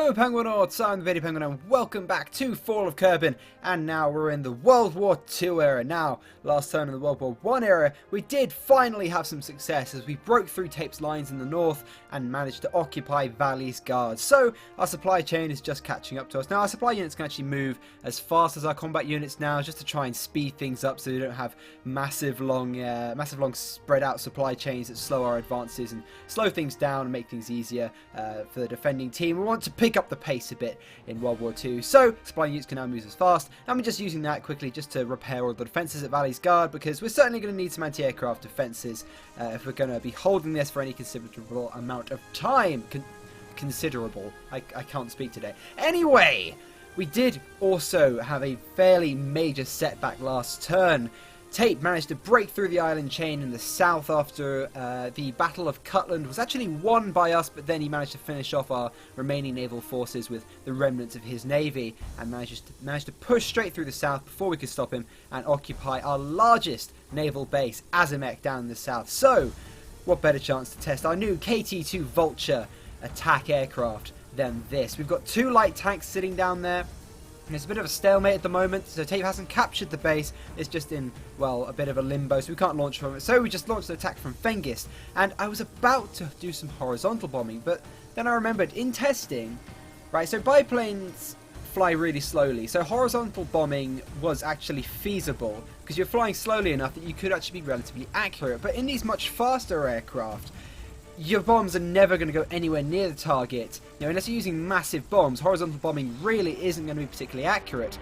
Hello Penguinauts, I'm the Video Penguin and welcome back to Fall of Kerbin, and now we're in the World War II era. Now, last turn in the World War I era, we did finally have some success as we broke through Tape's lines in the north and managed to occupy Valley's guards. So, our supply chain is just catching up to us. Now, our supply units can actually move as fast as our combat units now, just to try and speed things up so we don't have massive long spread out supply chains that slow our advances and slow things down and make things easier for the defending team. We want to pick up the pace a bit in World War II, so supply units can now move as fast, and we're just using that quickly just to repair all the defences at Valley's Guard, because we're certainly going to need some anti-aircraft defences if we're going to be holding this for any considerable amount of time. Considerable. I can't speak today. Anyway, we did also have a fairly major setback last turn. Tape managed to break through the island chain in the south after the Battle of Cutland was actually won by us, but then he managed to finish off our remaining naval forces with the remnants of his navy and managed to push straight through the south before we could stop him and occupy our largest naval base, Azimek, down in the south. So, what better chance to test our new KT-2 Vulture attack aircraft than this? We've got two light tanks sitting down there. It's a bit of a stalemate at the moment, so Tape hasn't captured the base. It's just in, well, a bit of a limbo, so we can't launch from it. So we just launched an attack from Fengist, and I was about to do some horizontal bombing, but then I remembered, in testing, right, so biplanes fly really slowly, so horizontal bombing was actually feasible, because you're flying slowly enough that you could actually be relatively accurate. But in these much faster aircraft, your bombs are never going to go anywhere near the target. You know, unless you're using massive bombs, horizontal bombing really isn't going to be particularly accurate.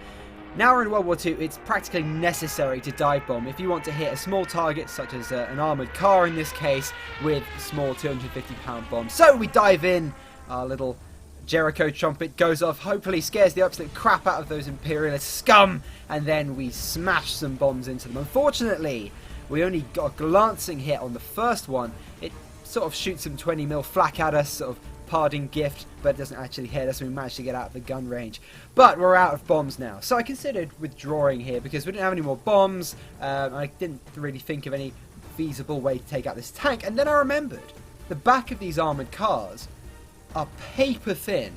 Now we're in World War II, it's practically necessary to dive bomb if you want to hit a small target, such as an armoured car in this case, with small 250-pound bombs. So we dive in, our little Jericho trumpet goes off, hopefully scares the absolute crap out of those imperialist scum, and then we smash some bombs into them. Unfortunately, we only got a glancing hit on the first one. It sort of shoots some 20mm flak at us, sort of parting gift, but it doesn't actually hit us, and we managed to get out of the gun range. But we're out of bombs now, so I considered withdrawing here because we didn't have any more bombs. I didn't really think of any feasible way to take out this tank, and then I remembered the back of these armoured cars are paper thin,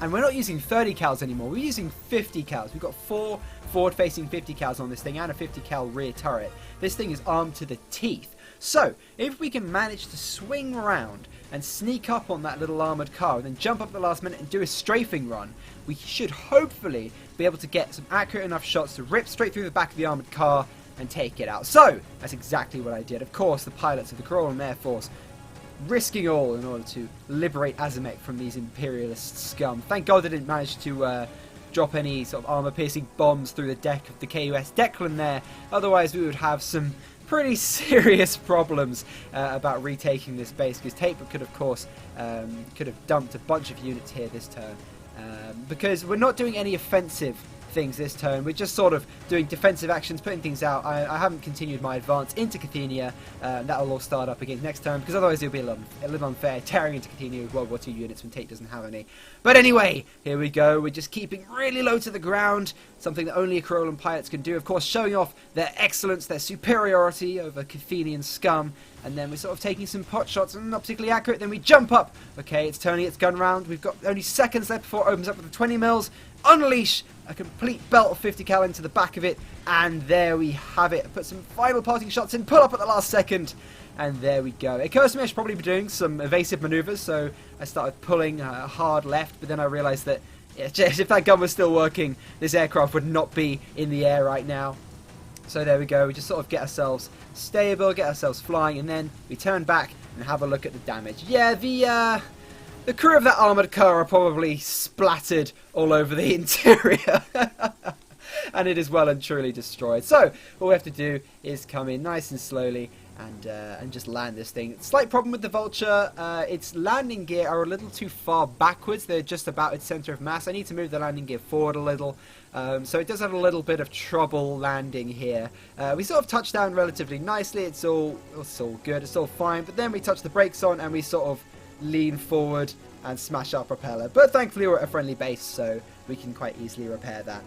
and we're not using 30 cals anymore, we're using 50 cals. We've got 4 forward-facing 50 cals on this thing and a 50 cal rear turret. This thing is armed to the teeth. So, if we can manage to swing around and sneak up on that little armoured car and then jump up at the last minute and do a strafing run, we should hopefully be able to get some accurate enough shots to rip straight through the back of the armoured car and take it out. So, that's exactly what I did. Of course, the pilots of the Kruolan Air Force risking all in order to liberate Azimek from these imperialist scum. Thank God they didn't manage to drop any sort of armour-piercing bombs through the deck of the KUS Declan there. Otherwise, we would have some pretty serious problems about retaking this base, because Tape could, of course, could have dumped a bunch of units here this turn, because we're not doing any offensive things this turn. We're just sort of doing defensive actions, putting things out. I haven't continued my advance into Kerthenia. That'll all start up again next turn, because otherwise it'll be a little unfair tearing into Kerthenia with World War II units when Tape doesn't have any. But anyway, here we go. We're just keeping really low to the ground, something that only Kruolan pilots can do, of course, showing off their excellence, their superiority over Kerthenian scum. And then we're sort of taking some pot shots and not particularly accurate. Then we jump up. Okay, it's turning its gun round. We've got only seconds left before it opens up with the 20mm. Unleash a complete belt of 50 cal into the back of it, and there we have it. Put some final parting shots in, pull up at the last second, and there we go. It occurs to me I should probably be doing some evasive manoeuvres, so I started pulling hard left, but then I realised that if that gun was still working, this aircraft would not be in the air right now. So there we go, we just sort of get ourselves stable, get ourselves flying, and then we turn back and have a look at the damage. Yeah, the crew of that armoured car are probably splattered all over the interior. And it is well and truly destroyed. So, all we have to do is come in nice and slowly and just land this thing. Slight problem with the Vulture, its landing gear are a little too far backwards. They're just about its centre of mass. I need to move the landing gear forward a little. So it does have a little bit of trouble landing here. We sort of touch down relatively nicely. It's all good. It's all fine. But then we touch the brakes on and we sort of lean forward and smash our propeller. But thankfully we're at a friendly base, so we can quite easily repair that.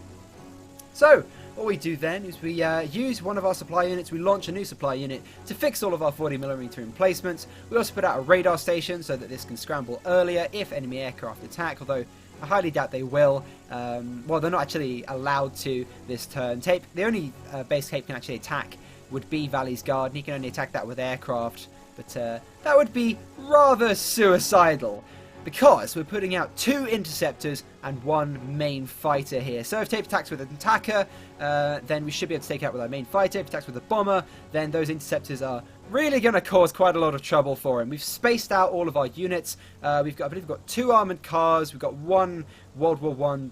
So, what we do then is we use one of our supply units, we launch a new supply unit to fix all of our 40mm emplacements. We also put out a radar station so that this can scramble earlier if enemy aircraft attack, although I highly doubt they will. Well, they're not actually allowed to this turn. Tape, the only base Tape can actually attack would be Valley's Guard, and he can only attack that with aircraft, but that would be rather suicidal, because we're putting out 2 interceptors and 1 main fighter here. So if Tape attacks with an attacker, then we should be able to take it out with our main fighter. If he attacks with a bomber, then those interceptors are really going to cause quite a lot of trouble for him. We've spaced out all of our units. I believe we've got 2 armoured cars. We've got 1 World War I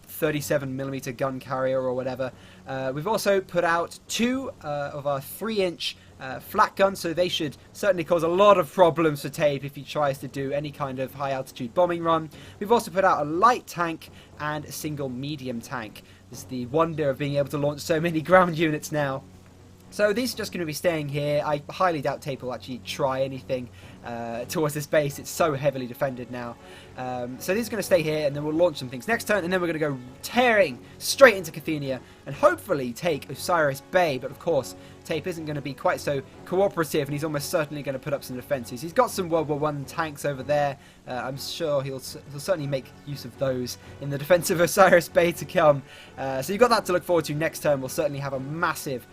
37mm gun carrier or whatever. We've also put out 2 of our 3-inch flat guns, so they should certainly cause a lot of problems for Tape if he tries to do any kind of high altitude bombing run. We've also put out a light tank and a single medium tank. This is the wonder of being able to launch so many ground units now. So these are just going to be staying here. I highly doubt Tape will actually try anything towards this base. It's so heavily defended now. So these are going to stay here, and then we'll launch some things next turn, and then we're going to go tearing straight into Kerthenia and hopefully take Osiris Bay. But of course, Tape isn't going to be quite so cooperative, and he's almost certainly going to put up some defences. He's got some World War I tanks over there. I'm sure he'll certainly make use of those in the defence of Osiris Bay to come. So you've got that to look forward to next turn. We'll certainly have a massive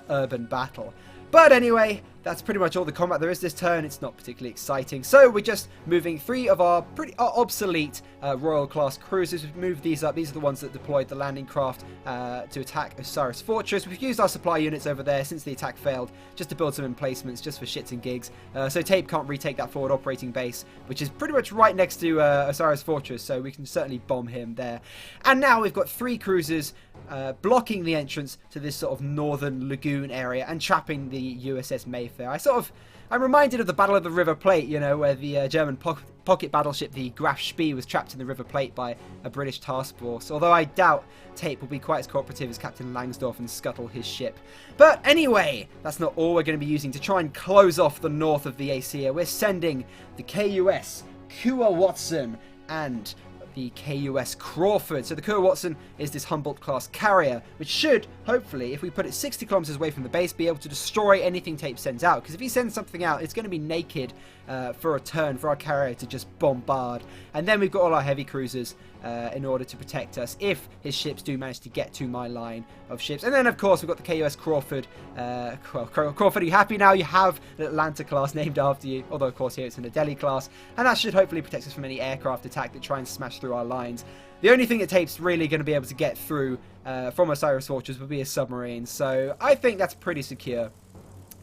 urban battle. But anyway, that's pretty much all the combat there is this turn. It's not particularly exciting. So we're just moving 3 of our pretty obsolete Royal class cruisers. We've moved these up. These are the ones that deployed the landing craft to attack Osiris Fortress. We've used our supply units over there since the attack failed, just to build some emplacements, just for shits and gigs. So Tape can't retake that forward operating base, which is pretty much right next to Osiris Fortress, so we can certainly bomb him there. And now we've got 3 cruisers blocking the entrance to this sort of northern lagoon area and trapping the USS Mayfair. I'm reminded of the Battle of the River Plate, you know, where the German pocket battleship, the Graf Spee, was trapped in the River Plate by a British task force, although I doubt Tape will be quite as cooperative as Captain Langsdorff and scuttle his ship. But anyway, that's not all we're going to be using to try and close off the north of the ACA. We're sending the KUS Kua Watson and the KUS Crawford. So the Kua Watson is this Humboldt-class carrier, which should, hopefully, if we put it 60 kilometers away from the base, be able to destroy anything Tape sends out. Because if he sends something out, it's going to be naked for a turn for our carrier to just bombard. And then we've got all our heavy cruisers in order to protect us if his ships do manage to get to my line of ships. And then, of course, we've got the KUS Crawford. Crawford, are you happy now? You have an Atlanta class named after you, although, of course, here it's an Delhi class. And that should hopefully protect us from any aircraft attack that try and smash through our lines. The only thing that Tape's really going to be able to get through from Osiris Fortress would be a submarine. So I think that's pretty secure.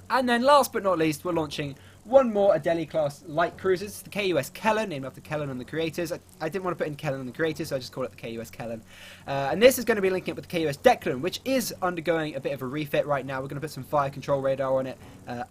And then, last but not least, we're launching 1 more Adeli class light cruisers, the KUS Kellen, named after Kellen and the creators. I didn't want to put in Kellen and the creators, so I just call it the KUS Kellen. And this is going to be linking up with the KUS Declan, which is undergoing a bit of a refit right now. We're going to put some fire control radar on it,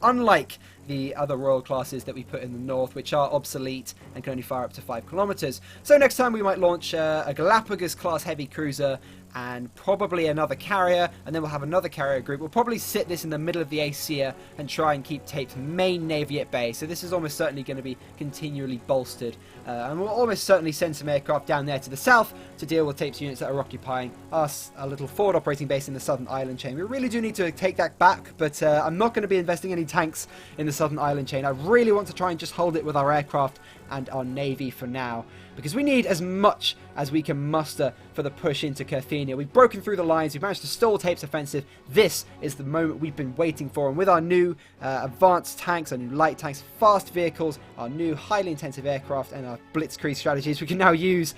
unlike the other Royal classes that we put in the north, which are obsolete and can only fire up to 5 kilometers. So next time we might launch a Galapagos class heavy cruiser and probably another carrier, and then we'll have another carrier group. We'll probably sit this in the middle of the ACEA and try and keep Tape's main navy at bay. So this is almost certainly going to be continually bolstered. And we'll almost certainly send some aircraft down there to the south to deal with Tape's units that are occupying us, a little forward operating base in the southern island chain. We really do need to take that back, but I'm not going to be investing any tanks in the southern island chain. I really want to try and just hold it with our aircraft and our navy for now, because we need as much as we can muster for the push into Kerthenia. We've broken through the lines, we've managed to stall Tape's offensive. This is the moment we've been waiting for, and with our new advanced tanks, our new light tanks, fast vehicles, our new highly intensive aircraft, and our blitzkrieg strategies we can now use,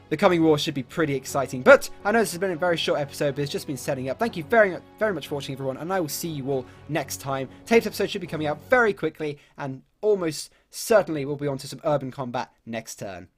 the coming war should be pretty exciting. But I know this has been a very short episode, but it's just been setting up. Thank you very much for watching, everyone, and I will see you all next time. Tape's episode should be coming out very quickly, and almost certainly we'll be on to some urban combat next turn.